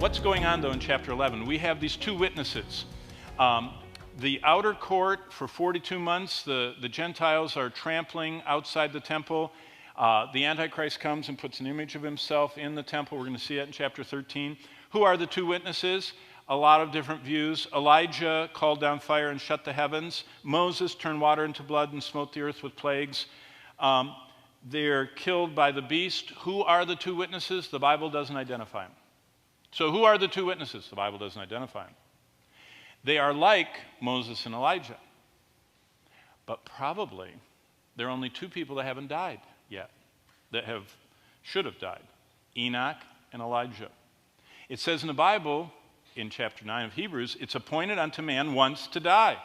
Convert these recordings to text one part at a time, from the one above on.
What's going on, though, in chapter 11? We have these two witnesses. The outer court, for 42 months, the Gentiles are trampling outside the temple. The Antichrist comes and puts an image of himself in the temple. We're going to see that in chapter 13. Who are the two witnesses? A lot of different views. Elijah called down fire and shut the heavens. Moses turned water into blood and smote the earth with plagues. They're killed by the beast. Who are the two witnesses? The Bible doesn't identify them. So who are the two witnesses? The Bible doesn't identify them. They are like Moses and Elijah. But probably there are only two people that haven't died yet, that should have died, Enoch and Elijah. It says in the Bible, in chapter 9 of Hebrews, it's appointed unto man once to die.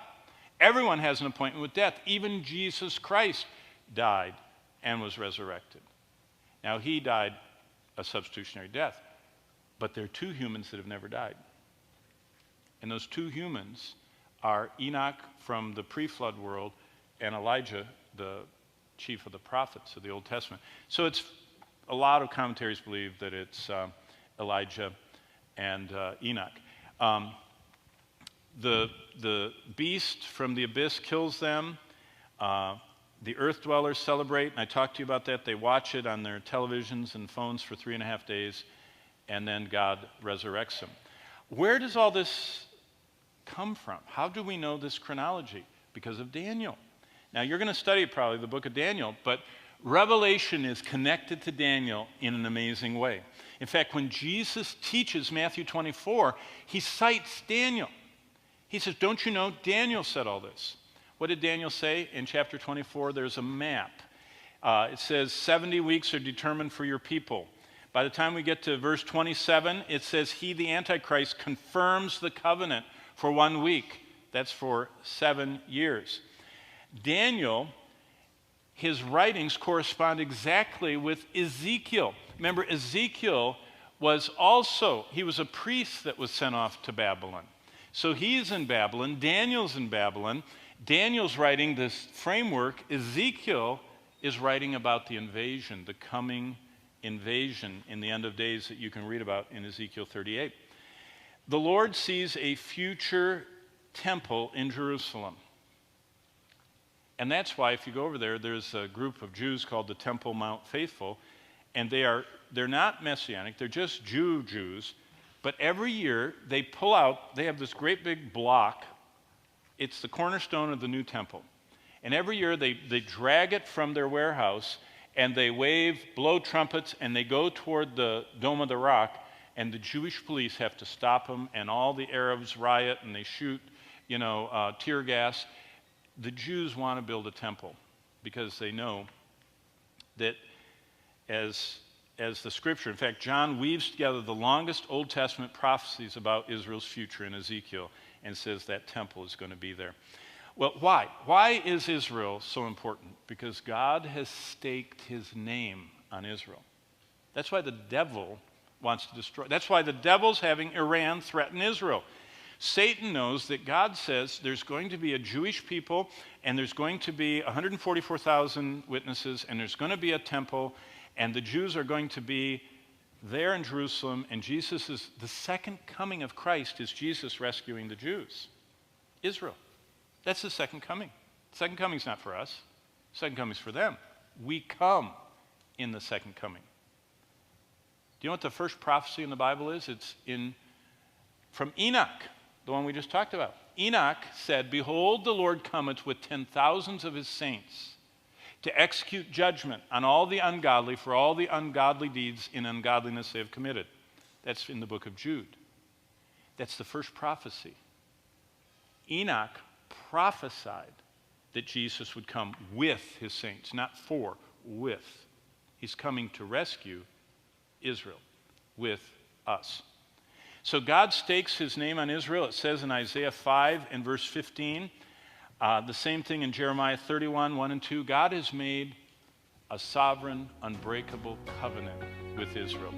Everyone has an appointment with death. Even Jesus Christ died and was resurrected. Now, he died a substitutionary death, but there are two humans that have never died. And those two humans are Enoch from the pre-flood world and Elijah, the chief of the prophets of the Old Testament. So it's a lot of commentaries believe that it's Elijah and Enoch. The beast from the abyss kills them. The earth dwellers celebrate, and I talked to you about that. They watch it on their televisions and phones for 3.5 days, and then God resurrects them. Where does all this come from? How do we know this chronology? Because of Daniel. Now, you're going to study probably the book of Daniel, but Revelation is connected to Daniel in an amazing way. In fact, when Jesus teaches Matthew 24, he cites Daniel. He says, don't you know, Daniel said all this. What did Daniel say? In chapter 24, there's a map. It says 70 weeks are determined for your people. By the time we get to verse 27, it says, he, the Antichrist, confirms the covenant for 1 week. That's for 7 years. Daniel, his writings correspond exactly with Ezekiel. Remember, Ezekiel was he was a priest that was sent off to Babylon. So he's in Babylon, Daniel's in Babylon. Daniel's writing this framework. Ezekiel is writing about the invasion, the coming invasion in the end of days that you can read about in Ezekiel 38. The Lord sees a future temple in Jerusalem. And that's why, if you go over there, there's a group of Jews called the Temple Mount Faithful, and they're not Messianic, they're just Jews, but every year they have this great big block. It's the cornerstone of the new temple. And every year they drag it from their warehouse, and they blow trumpets, and they go toward the Dome of the Rock, and the Jewish police have to stop them, and all the Arabs riot, and they shoot, tear gas. The Jews want to build a temple because they know that as the scripture, in fact, John weaves together the longest Old Testament prophecies about Israel's future in Ezekiel and says that temple is going to be there. Well, why? Why is Israel so important? Because God has staked his name on Israel. That's why the devil wants to destroy. That's why the devil's having Iran threaten Israel. Satan knows that God says there's going to be a Jewish people, and there's going to be 144,000 witnesses, and there's going to be a temple, and the Jews are going to be there in Jerusalem, and the second coming of Christ is Jesus rescuing the Jews. Israel. That's the second coming. The second coming's not for us. The second coming's for them. We come in the second coming. Do you know what the first prophecy in the Bible is? It's from Enoch, the one we just talked about. Enoch said, behold, the Lord cometh with 10,000s of his saints to execute judgment on all the ungodly for all the ungodly deeds in ungodliness they have committed. That's in the book of Jude. That's the first prophecy. Enoch prophesied that Jesus would come with his saints, not with. He's coming to rescue Israel with us. So God stakes his name on Israel. It says in Isaiah 5 and verse 15, the same thing in Jeremiah 31, 1 and 2. God has made a sovereign, unbreakable covenant with Israel.